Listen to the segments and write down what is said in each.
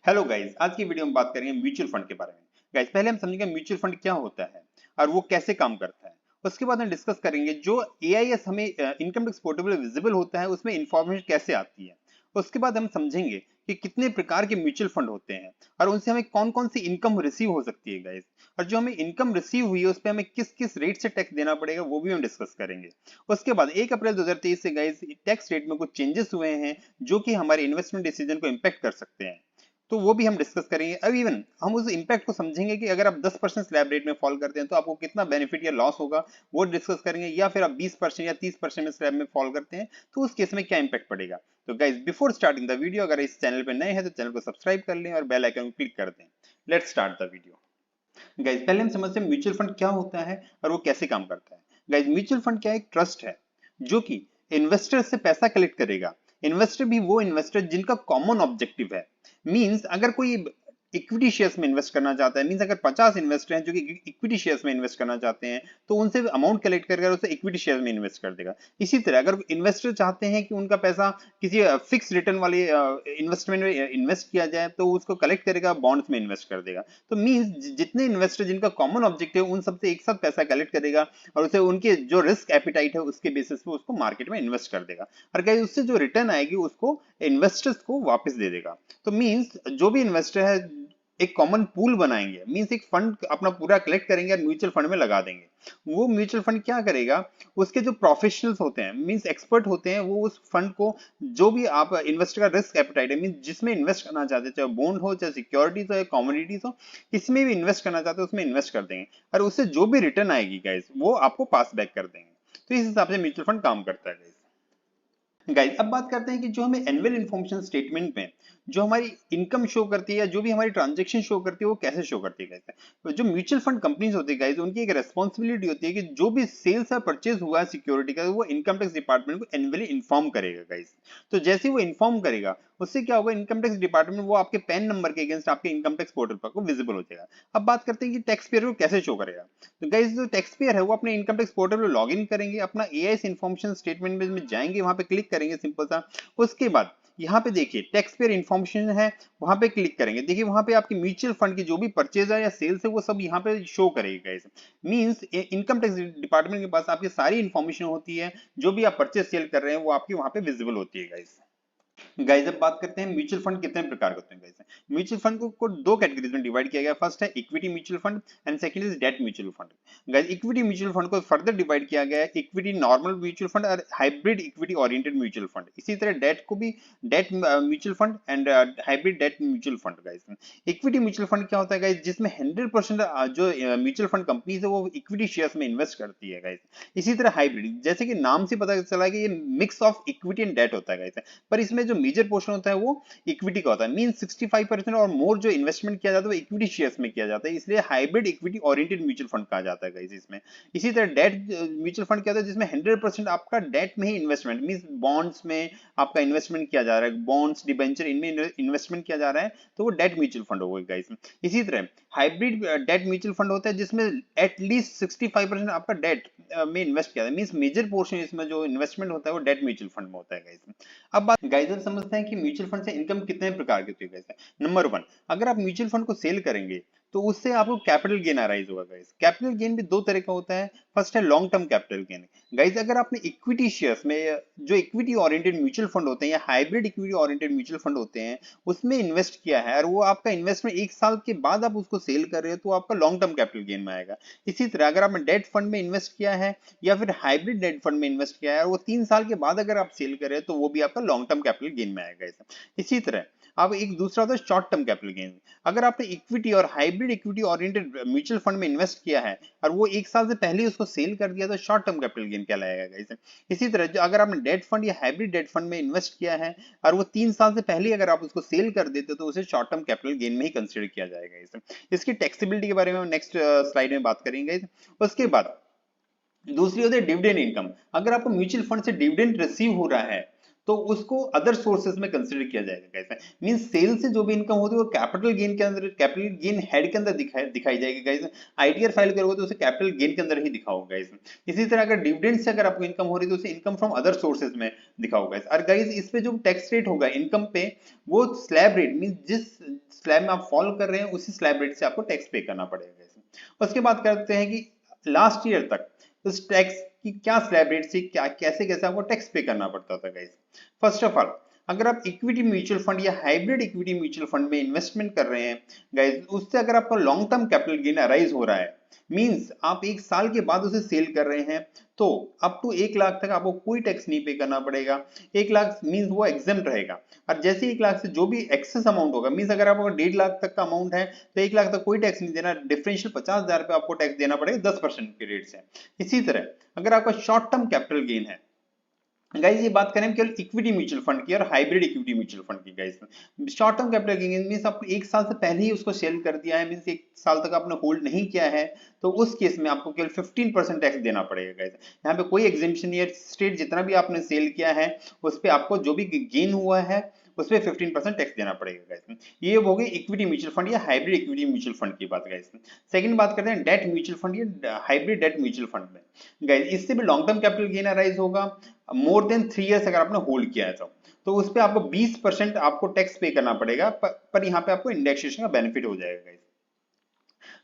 Hello guys, आज की video में बात करेंगे म्यूचुअल फंड के बारे में। गाइस, पहले हम समझेंगे म्यूचुअल फंड क्या होता है और वो कैसे काम करता है। उसके बाद हम डिस्कस करेंगे जो एआईएस हमें इनकम टैक्स पोर्टल विजिबल होता है उसमें इंफॉर्मेशन कैसे आती है। उसके बाद हम समझेंगे कि कितने प्रकार के म्यूचुअल फंड होते हैं और उनसे हमें कौन कौन सी इनकम रिसीव हो सकती है गाइस। और जो हमें इनकम रिसीव हुई है उस पर हमें किस किस रेट से टैक्स देना पड़ेगा वो भी हम डिस्कस करेंगे। उसके बाद 1 अप्रैल 2023 से गाइस टैक्स रेट में कुछ चेंजेस हुए हैं जो कि हमारे इन्वेस्टमेंट डिसीजन को इम्पैक्ट कर सकते हैं, तो वो भी हम डिस्कस करेंगे। अब इवन हम उस इम्पैक्ट को समझेंगे कि अगर आप 10% स्लैब रेट में फॉल करते हैं तो आपको कितना बेनिफिट या लॉस होगा, वो डिस्कस करेंगे। या फिर आप 20% या 30% में स्लैब में फॉल करते हैं तो उस केस में क्या इम्पैक्ट पड़ेगा। तो guys, before starting the video, अगर इस चैनल पे नए हैं तो चैनल को सब्सक्राइब कर लें और बेल आइकन को क्लिक कर दें। Let's start the video. Guys, पहले हम समझते हैं म्यूचुअल फंड क्या होता है और वो कैसे काम करता है। गाइस, म्यूचुअल फंड क्या है? एक ट्रस्ट है जो कि इन्वेस्टर से पैसा कलेक्ट करेगा। इन्वेस्टर भी वो इन्वेस्टर जिनका कॉमन ऑब्जेक्टिव है। मींस अगर कोई इक्विटी शेयर्स में इन्वेस्ट करना चाहता है, मींस अगर 50 इन्वेस्टर हैं जो कि इक्विटी शेयर्स में इन्वेस्ट करना चाहते हैं तो उनसे अमाउंट कलेक्ट कर उसे इक्विटी शेयर में इन्वेस्ट कर देगा। इसी तरह अगर इन्वेस्टर चाहते हैं कि उनका पैसा किसी फिक्स रिटर्न वाले इन्वेस्टमेंट में इन्वेस्ट किया जाए तो उसको कलेक्ट करेगा, बॉन्ड्स में इन्वेस्ट कर देगा। तो मींस जितने इन्वेस्टर जिनका कॉमन ऑब्जेक्टिव उन सबसे एक साथ पैसा कलेक्ट करेगा और उसे उनके जो रिस्क एपिटाइट है उसके बेसिस पे उसको मार्केट में इन्वेस्ट कर देगा। और गाइस, उससे जो रिटर्न आएगी उसको इन्वेस्टर्स को वापस दे देगा। तो मींस जो भी इन्वेस्टर है एक कॉमन पूल बनाएंगे, मींस एक फंड अपना पूरा कलेक्ट करेंगे और म्यूचुअल फंड में लगा देंगे। वो म्यूचुअल फंड क्या करेगा, उसके जो प्रोफेशनल्स होते हैं, मींस एक्सपर्ट होते हैं, वो उस फंड को जो भी आप इन्वेस्टर का रिस्क एपेटाइट है, मींस जिसमें इन्वेस्ट करना चाहते हैं, चाहे बॉन्ड हो, चाहे सिक्योरिटीज हो, या कमोडिटीज हो, इसमें भी इन्वेस्ट करना चाहते हैं उसमें इन्वेस्ट कर देंगे और उससे जो भी रिटर्न आएगी गाइस वो आपको पास बैक कर देंगे। तो इस हिसाब से म्यूचुअल फंड काम करता है गाइस। गाइस, अब बात करते हैं कि जो हमें एनुअल इन्फॉर्मेशन स्टेटमेंट में जो हमारी इनकम शो करती है या जो भी हमारी ट्रांजैक्शन शो करती है वो कैसे शो करती है गाइस। तो जो म्यूचुअल फंड कंपनीज होती है गाइस, उनकी एक रेस्पॉन्सिबिलिटी होती है कि जो भी सेल्स या परचेज हुआ है सिक्योरिटी का वो इनकम टैक्स डिपार्टमेंट को एनुअली इन्फॉर्म करेगा गाइस। तो जैसे ही वो इन्फॉर्म करेगा उससे क्या होगा, इनकम टैक्स डिपार्टमेंट वो आपके पैन नंबर के अगेंस्ट आपके इनकम टैक्स पोर्टल पर को विजिबल हो जाएगा। अब बात करते हैं कि टैक्स पेयर को कैसे शो करेगा। तो गाइस, जो टैक्स पेयर है वो अपने इनकम टैक्स पोर्टल में लॉग इन करेंगे, अपना एआईएस इन्फॉर्मेशन स्टेटमेंट में जाएंगे, वहां पे क्लिक करेंगे सिंपल सा। उसके बाद यहाँ पे देखिए टैक्स पेयर इन्फॉर्मेशन है, वहां पे क्लिक करेंगे। देखिए वहां पे आपकी म्यूचुअल फंड की जो भी परचेज है या सेल्स है वो सब यहाँ पे शो करेगा guys. Means income tax department के पास आपकी सारी इन्फॉर्मेशन होती है, जो भी आप परचेज सेल कर रहे हैं वो आपकी वहां पे विजिबल होती है गाइस। गाइस, अब बात करते हैं म्यूचुअल फंड कितने प्रकार के होते हैं गाइस। म्यूचुअल फंड को दो कैटेगरीज में डिवाइड किया गया। फर्स्ट है equity mutual fund and second is debt mutual fund. Guys, equity mutual fund को फर्दर डिवाइड किया गया है इक्विटी नॉर्मल म्यूचुअल फंड और hybrid equity oriented mutual fund. इसी तरह डेट को भी debt mutual fund and hybrid debt mutual fund. Guys, equity mutual fund क्या होता है गाइस, जिसमें 100% जो म्यूचुअल फंड कंपनीज है वो इक्विटी शेयर्स में इन्वेस्ट करती है गाइस। इसी तरह हाइब्रिड, जैसे कि नाम से पता चला है कि ये mix of equity and debt होता है गाइस, पर इसमें जो मेजर पोर्शन होता है वो इक्विटी का होता है। मीन 65% और मोर जो इन्वेस्टमेंट किया जाता है वो इक्विटी शेयर्स में किया जाता है, इसलिए hybrid equity oriented mutual fund कहा जाता है गाइस इसमें। इसी तरह डेट म्यूचुअल फंड क्या होता है, जिसमें 100% आपका डेट में ही इन्वेस्टमेंट, मीन बॉन्ड्स में आपका इन्वेस्टमेंट किया जा रहा है, बॉन्ड्स डिबेंचर इनमें इन्वेस्टमेंट किया जा रहा है, तो वो डेट म्यूचुअल फंड होगा गाइस। इसी तरह हाइब्रिड डेट म्यूचुअल फंड होता है जिसमें एटलीस्ट 65% आपका डेट में इन्वेस्ट किया जाता है, मीन मेजर पोर्शन इसमें जो इन्वेस्टमेंट होता है वो डेट म्यूचुअल फंड में होता है गाइस। अब बात गाइस, अब समझते हैं कि म्यूचुअल फंड से इनकम कितने प्रकार की होती है गाइस। नंबर 1, अगर आप म्यूचुअल फंड को सेल करेंगे तो उससे आपको कैपिटल गेन अराइज होगा गाइस। कैपिटल गेन भी दो तरह का होता है। फर्स्ट है long term capital gain. Guys, अगर आपने इक्विटी शेयर्स में जो इक्विटी ओरिएंटेड म्यूचुअल फंड होते हैं या hybrid equity oriented mutual fund होते हैं उसमें इन्वेस्ट किया है और वो आपका इन्वेस्टमेंट 1 साल के बाद आप उसको सेल कर रहे हो तो आपका लॉन्ग टर्म कैपिटल गेन में आएगा। इसी तरह अगर आपने डेट फंड में इन्वेस्ट किया है या फिर हाइब्रिड डेट फंड में इन्वेस्ट किया है और वो 3 साल के बाद अगर आप सेल करें तो वो भी आपका लॉन्ग टर्म कैपिटल गेन में आएगा। इसी तरह अब एक दूसरा होता है शॉर्ट टर्म कैपिटल गेन। अगर आपने इक्विटी और hybrid equity oriented mutual fund में इन्वेस्ट किया है और वो 1 साल से पहले उसको सेल कर दिया तो शॉर्ट टर्म कैपिटल गेन कहलाएगा गाइस। इसी तरह जो अगर आपने डेट फंड या हाइब्रिड डेट फंड में इन्वेस्ट किया है और वो 3 साल से पहले अगर आप उसको सेल कर देते तो उसे शॉर्ट टर्म कैपिटल गेन में ही कंसिडर किया जाएगा इसे। इसकी टैक्सेबिलिटी के बारे में हम नेक्स्ट स्लाइड में बात करेंगे। उसके बाद दूसरी होती है डिविडेंड इनकम। अगर आपको म्यूचुअल फंड से डिविडेंड रिसीव हो रहा है तो उसको अदर सोर्सेज में कंसिडर किया जाएगा गाइस। मींस सेल से जो भी इनकम होती है वो कैपिटल गेन के अंदर, कैपिटल गेन हेड के अंदर दिखाई जाएगी गाइस। आईटीआर फाइल करोगे तो उसे कैपिटल गेन के अंदर ही दिखाओगे गाइस। इसी तरह अगर डिविडेंड से अगर आपको इनकम हो रही है तो उसे इनकम फ्रॉम अदर सोर्सेज में दिखाओगे गाइस। और गाइस इस पे जो टैक्स रेट होगा इनकम पे, वो स्लैब रेट मींस जिस स्लैब में आप फॉलो कर रहे हैं उसी स्लैब रेट से आपको टैक्स पे करना पड़ेगा गाइस। उसके बाद करते हैं कि लास्ट ईयर तक उस टैक्स की क्या स्लैब रेट से क्या कैसे कैसे आपको टैक्स पे करना पड़ता था गाइस। फर्स्ट ऑफ ऑल, अगर आप इक्विटी म्यूचुअल फंड या हाइब्रिड इक्विटी म्यूचुअल फंड में इन्वेस्टमेंट कर रहे हैं गाइस, उससे अगर आपका long term capital gain arise हो रहा है, मींस आप 1 साल के बाद उसे सेल कर रहे हैं, तो अप टू 1 लाख तक आपको कोई टैक्स नहीं पे करना पड़ेगा। 1 लाख मींस वो एग्जेम्प्ट रहेगा। और जैसे 1 लाख से जो भी एक्सेस अमाउंट होगा, मींस अगर आपका 1.5 लाख तक का अमाउंट है तो 1 लाख तक कोई टैक्स नहीं देना, डिफरेंशियल 50,000 पे आपको टैक्स देना पड़ेगा 10% के रेट से। इसी तरह अगर आपका शॉर्ट टर्म कैपिटल गेन है गाइस, ये बात करें केवल इक्विटी म्यूचुअल फंड की और हाइब्रिड इक्विटी म्यूचुअल फंड की guys. Short term capital gain means आप 1 साल से पहले ही उसको सेल कर दिया है, मींस 1 साल तक आपने होल्ड नहीं किया है, तो उस केस में आपको केवल 15% टैक्स देना पड़ेगा गाइस। यहाँ पे कोई एग्जेम्पशन नहीं है, स्टेट जितना भी आपने सेल किया है उस पे आपको जो भी गेन हुआ है उस पे 15% टैक्स देना पड़ेगा गाइस। ये हो गई इक्विटी म्यूचुअल फंड या हाइब्रिड इक्विटी म्यूचुअल फंड की बात गाइस। सेकंड बात करते हैं डेट म्यूचुअल फंड या हाइब्रिड डेट म्यूचुअल फंड में गाइस। इससे भी long term capital gain arise होगा मोर देन 3 इयर्स अगर आपने होल्ड किया है तो उस पे आपको 20% आपको टैक्स पे करना पड़ेगा, पर यहाँ पे आपको इंडेक्सेशन का बेनिफिट हो जाएगा गाइस।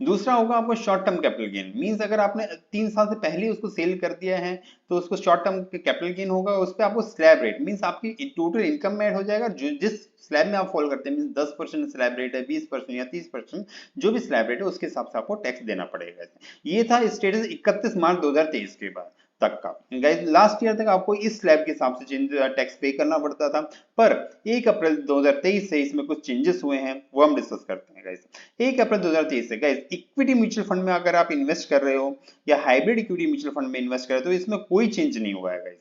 दूसरा होगा आपको short term capital gain, means अगर आपने 3 साल से पहले उसको सेल कर दिया है तो उसको शॉर्ट टर्म कैपिटल गेन होगा, उस पे आपको स्लैब रेट मींस आपकी टोटल इनकम में ऐड हो जाएगा, जो जिस स्लैब में आप फॉलो करते हैं, मींस 10% स्लैब रेट है, 20% या 30%, जो भी स्लैब रेट है उसके हिसाब से आपको टैक्स देना पड़ेगा। ये था स्टेटस 31 मार्च 2023 के बाद तक का गाइस। लास्ट ईयर तक आपको इस स्लैब के हिसाब से टैक्स पे करना पड़ता था, पर 1 अप्रैल 2023 से इसमें कुछ चेंजेस हुए हैं, वो हम डिस्कस करते हैं गाइस। 1 अप्रैल 2023 से गाइस इक्विटी म्यूचुअल फंड में अगर आप इन्वेस्ट कर रहे हो या हाइब्रिड इक्विटी म्यूचुअल फंड में इन्वेस्ट कर रहे हो तो इसमें कोई चेंज नहीं हुआ है गाइस।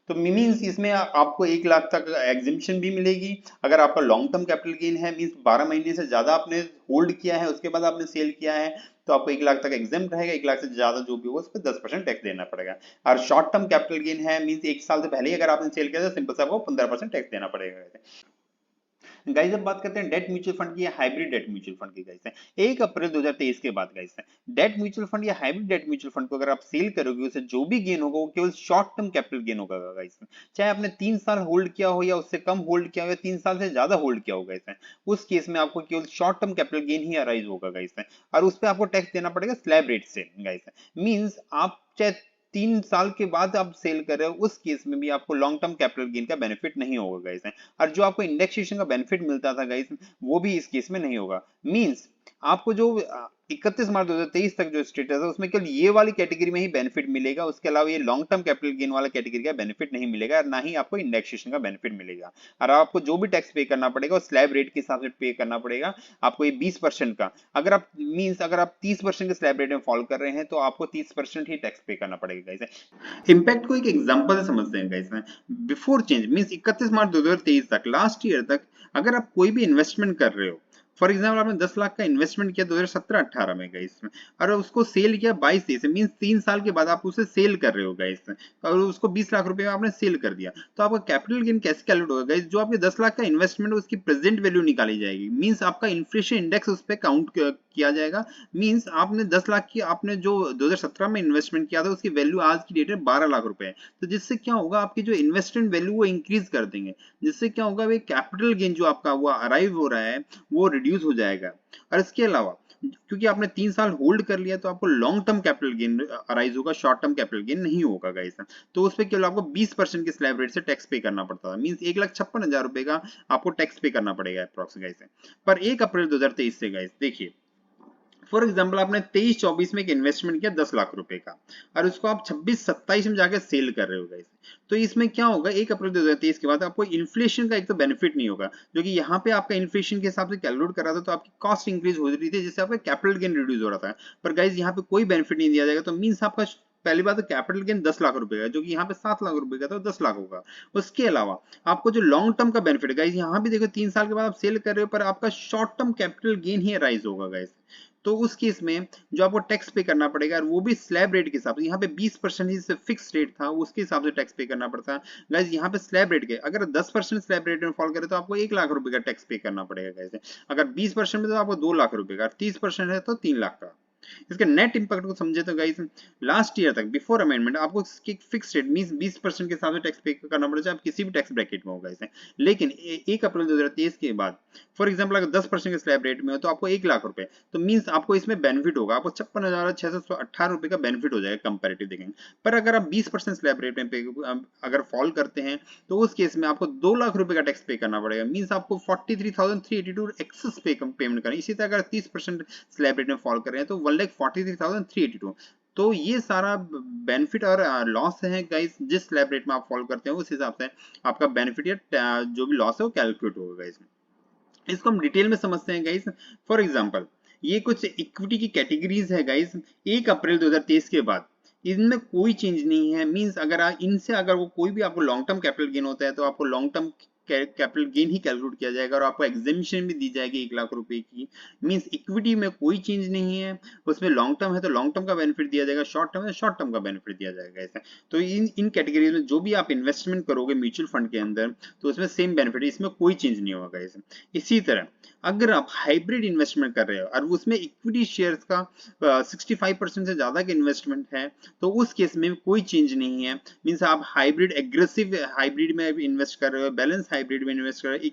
तो मींस इसमें आपको 1 लाख तक एग्जिम्पशन भी मिलेगी। अगर आपका लॉन्ग टर्म कैपिटल गेन है, मींस 12 महीने से ज्यादा आपने होल्ड किया है उसके बाद आपने सेल किया है, तो आपको 1 लाख तक एग्जेम्प्ट रहेगा। 1 लाख से ज्यादा जो भी होगा उस पर 10% टैक्स देना पड़ेगा। और शॉर्ट टर्म कैपिटल गेन है, मींस 1 साल से पहले ही अगर आपने सेल किया तो सिंपल से आपको 15% टैक्स देना पड़ेगा गाइस। अब बात करते हैं डेट म्यूचुअल फंड की या हाइब्रिड डेट म्यूचुअल फंड की गाइस। 1 अप्रैल 2023 के बाद गाइस डेट म्यूचुअल फंड या हाइब्रिड डेट म्यूचुअल फंड को अगर आप सेल करोगे उसे जो भी गेन होगा वो केवल शॉर्ट टर्म कैपिटल गेन होगा गाइस। चाहे आपने 3 साल होल्ड किया हो या उससे कम होल्ड किया हो या 3 साल से ज्यादा होल्ड किया हो गाइस, उस केस में आपको केवल शॉर्ट टर्म कैपिटल गेन ही अराइज होगा गाइस, और उस पर आपको टैक्स देना पड़ेगा स्लैब रेट से गाइस। मींस आप चाहे 3 साल के बाद आप सेल कर रहे हो उस केस में भी आपको लॉन्ग टर्म कैपिटल गेन का बेनिफिट नहीं होगा गाइस, और जो आपको इंडेक्सेशन का बेनिफिट मिलता था गाइस वो भी इस केस में नहीं होगा। मींस आपको जो 31 मार्च 2023 तक जो स्टेटस है उसमें केवल ये वाली कैटेगरी में ही बेनिफिट मिलेगा, उसके अलावा ये लॉन्ग टर्म कैपिटल गेन वाला कैटेगरी का बेनिफिट नहीं मिलेगा, और ना ही आपको इंडेक्सेशन का बेनिफिट मिलेगा। और आपको जो भी टैक्स पे करना पड़ेगा वो स्लैब रेट के हिसाब से पे करना पड़ेगा आपको, ये 20% का। अगर आप मींस अगर आप 30% के स्लैब रेट में फॉलो कर रहे हैं तो आपको 30% ही टैक्स पे करना पड़ेगा गाइस। इंपैक्ट को एक एग्जांपल से समझते हैं गाइस। बिफोर चेंज मींस 31 मार्च 2023 तक, लास्ट ईयर तक, अगर आप कोई भी इन्वेस्टमेंट कर रहे हो, फॉर एग्जाम्पल आपने 10 लाख का इन्वेस्टमेंट किया 2017-18 में गाइस, और उसको सेल किया 22-23 से, मींस 3 साल के बाद आप उसे सेल कर रहे हो गाइस, और उसको 20 लाख रुपए में आपने सेल कर दिया, तो आपका कैपिटल गेन कैसे कैलकुलेट होगा गाइस? जो आपके 10 लाख का इन्वेस्टमेंट है उसकी प्रेजेंट वैल्यू निकाली जाएगी, मींस आपका इन्फ्लेशन इंडेक्स उस पर काउंट किया जाएगा। मींस आपने 10 लाख की आपने जो 2017 में इन्वेस्टमेंट किया था उसकी वैल्यू आज की डेट में 12 लाख रुपए है, तो जिससे क्या होगा आपकी जो इन्वेस्टमेंट वैल्यू वो इंक्रीज कर देंगे, जिससे क्या होगा कैपिटल गेन जो आपका वो अराइव हो रहा है वो रिड्यूस हो जाएगा। और इसके अलावा क्योंकि आपने 3 साल होल्ड कर लिया तो आपको long term capital gain arise होगा, शॉर्ट टर्म कैपिटल गेन नहीं होगा गाइस। तो उस पे केवल आपको 20% के स्लैब रेट से टैक्स पे करना पड़ता था, मींस 1,56,000 रुपए का आपको टैक्स पे करना पड़ेगा अप्रॉक्स गाइस। पर 1 अप्रैल 2023 से गाइस देखिए, फॉर एग्जाम्पल आपने 23-24 में एक इन्वेस्टमेंट किया 10 लाख रुपए का, और उसको आप 26-27 में जाकर सेल कर रहे हो गाइस, तो इसमें क्या होगा 1 अप्रैल 2023 के बाद आपको इन्फ्लेशन का एक तो बेनिफिट नहीं होगा, जो कि यहाँ पे आपका इन्फ्लेशन के हिसाब से कैलकुलेट कर रहा था तो आपकी कॉस्ट इंक्रीज हो रही थी जिससे आपका कैपिटल गेन रिड्यूस हो रहा था। पर गाइस यहाँ पे कोई बेनिफिट नहीं दिया जाएगा, तो मींस आपका पहली बात तो कैपिटल गेन 10 लाख रुपए का, जो कि यहाँ पे 7 लाख रुपए का था, 10 लाख होगा। उसके अलावा आपको जो लॉन्ग टर्म का बेनिफिट है गाइस, यहाँ भी देखो 3 साल के बाद आप सेल कर रहे हो पर आपका शॉर्ट टर्म कैपिटल गेन ही राइज होगा गाइस, तो उस केस में जो आपको टैक्स पे करना पड़ेगा, और वो भी स्लैब रेट के हिसाब से, यहाँ पे 20% ही फिक्स रेट था, उसके हिसाब से टैक्स पे करना पड़ता है गाइज। यहाँ पे स्लैब रेट के अगर 10% स्लैब रेट में फॉल करे तो आपको 1 लाख रुपए का टैक्स पे करना पड़ेगा गाइज। अगर 20% में तो आपको 2 लाख रुपए का, 30% है तो 3 लाख का। इसके नेट इंपैक्ट को समझे तो गाइस, लास्ट ईयर तक बिफोर अमेंडमेंट आपको फिक्स रेट मींस 20% के साथ में टैक्स पे करना पड़ेगा, आप किसी भी टैक्स ब्रैकेट में होगा इसे। लेकिन 1 अप्रैल 2023 के बाद फॉर एग्जांपल अगर 10% के स्लैब रेट में हो तो आपको 1 लाख रुपए, तो मींस आपको इसमें बेनिफिट होगा, आपको 56,618 रुपए का बेनिफिट हो जाएगा कंपैरेटिव देखेंगे। पर अगर आप 20% स्लैब रेट में अगर फॉल करते हैं तो उस केस में आपको 2 लाख रुपए का टैक्स पे करना पड़ेगा, मींस आपको 43,382 एक्सेस पे पेमेंट करना। इसी तरह अगर 30% स्लैब रेट में फॉल कर रहे हैं तो 1,43,382। तो ये सारा बेनिफिट और लॉस है गाइस, जिस स्लैब रेट में आप फॉलो करते हैं उस हिसाब से आपका बेनिफिट या जो भी लॉस है वो कैलकुलेट होगा गाइस। इसको हम डिटेल में समझते हैं गाइस। फॉर एग्जांपल ये कुछ इक्विटी की कैटेगरीज है गाइस 1 अप्रैल 2023 के बाद, इनमें कोई चेंज नहीं है। मींस अगर इनसे अगर वो कोई भी आपको लॉन्ग टर्म कैपिटल गेन होता है तो आपको लॉन्ग टर्म कैपिटल गेन ही कैलकुलेट किया जाएगा और आपको एग्जेम्पशन भी दी जाएगी 1 लाख रुपए की। मींस इक्विटी में कोई चेंज नहीं है, उसमें लॉन्ग टर्म है तो लॉन्ग टर्म का बेनिफिट दिया जाएगा, शॉर्ट टर्म है तो शॉर्ट टर्म का बेनिफिट दिया जाएगा ऐसा। तो इन कैटेगरीज में जो भी आप इन्वेस्टमेंट करोगे म्यूचुअल फंड के अंदर तो उसमें सेम बेनिफिट है, इसमें कोई चेंज नहीं होगा ऐसे। इसी तरह अगर आप हाइब्रिड इन्वेस्टमेंट कर रहे हो और उसमें इक्विटी शेयर्स का 65% से ज्यादा का इन्वेस्टमेंट है तो उस केस में कोई चेंज नहीं है। मींस आप हाइब्रिड एग्रेसिव हाइब्रिड में इन्वेस्ट कर रहे हो, बैलेंस हाइब्रिड में इन्वेस्ट कर रहे हो,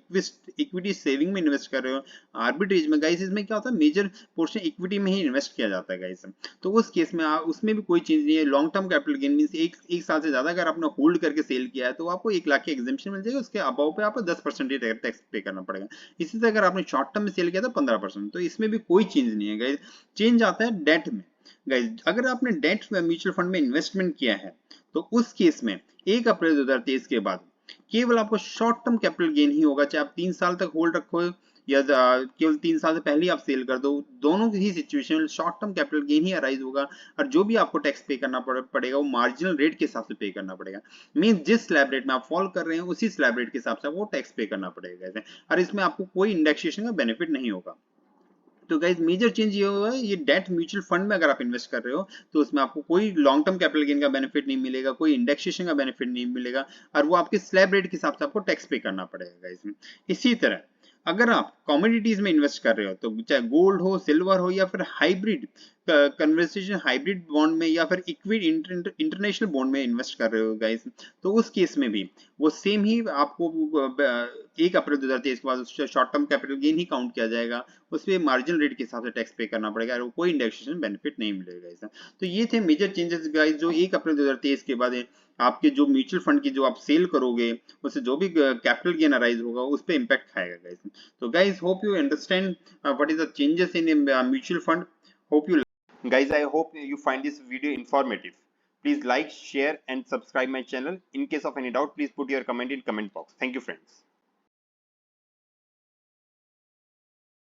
इक्विटी सेविंग में इन्वेस्ट कर रहे हो, आर्बिट्रेज में गाइस इसमें क्या होता है मेजर पोर्शन इक्विटी में ही इन्वेस्ट किया जाता है गाइस। तो उस केस में उसमें भी कोई चेंज नहीं है। Long term capital gain means एक साल से ज्यादा अगर आपने होल्ड करके सेल किया है तो आपको 1 लाख की एग्जेम्पशन मिल जाएगी, उसके अबाव पे आपको 10% टैक्स पे करना पड़ेगा। इसी तरह अगर आपने शॉर्ट टर्म में सेल किया तो 15%। तो इसमें भी कोई चेंज नहीं है गाइस। चेंज आता है डेट में गाइस। अगर आपने डेट म्यूचुअल फंड में इन्वेस्टमेंट किया है तो उस केस में 1 अप्रैल 2023 के बाद केवल आपको शॉर्ट टर्म कैपिटल गेन ही होगा, चाहे आप 3 साल तक होल्ड रखो या केवल 3 साल से पहले आप सेल कर दो, दोनों ही सिचुएशन में शॉर्ट टर्म कैपिटल गेन ही अराइज होगा। और जो भी आपको टैक्स पे करना पड़ेगा वो मार्जिनल रेट के हिसाब से पे करना पड़ेगा। मीन जिस स्लैब रेट में आप फॉल कर रहे हैं उसी स्लैब रेट के हिसाब से वो टैक्स पे करना पड़ेगा। और इसमें आपको कोई इंडेक्सेशन का बेनिफिट नहीं होगा। तो गाइज मेजर चेंज ये हुआ है, ये डेट म्यूचुअल फंड में अगर आप इन्वेस्ट कर रहे हो तो उसमें आपको कोई लॉन्ग टर्म कैपिटल गेन का बेनिफिट नहीं मिलेगा, कोई इंडेक्सेशन का बेनिफिट नहीं मिलेगा, और वो आपके स्लैब रेट के हिसाब से आपको टैक्स पे करना पड़ेगा इसमें। इसी तरह अगर आप कमोडिटीज में इन्वेस्ट कर रहे हो तो चाहे गोल्ड हो, सिल्वर हो या फिर हाइब्रिड कन्वर्सेशन हाइब्रिड बॉन्ड में या फिर इक्विटी इंटरनेशनल बॉन्ड में इन्वेस्ट कर रहे हो गाइस, तो उस केस में भी वो सेम ही आपको 1 अप्रैल 2023 के बाद शॉर्ट टर्म कैपिटल गेन ही काउंट किया जाएगा, उस पर मार्जिनल रेट के हिसाब से टैक्स पे करना पड़ेगा और कोई इंडेक्सेशन बेनिफिट नहीं मिलेगा ऐसा। तो ये थे मेजर चेंजेस गाइस जो 1 अप्रैल 2023 के बाद आपके जो म्यूचुअल फंड की जो आप सेल करोगे उससे जो भी कैपिटल गेन अराइज होगा उस पर इंपैक्ट खाएगा गाइस। तो guys hope you understand what is the changes in mutual fund. Hope you guys, I hope you find this video informative. Please like, share and subscribe my channel. In case of any doubt, please put your comment in comment box. Thank you friends.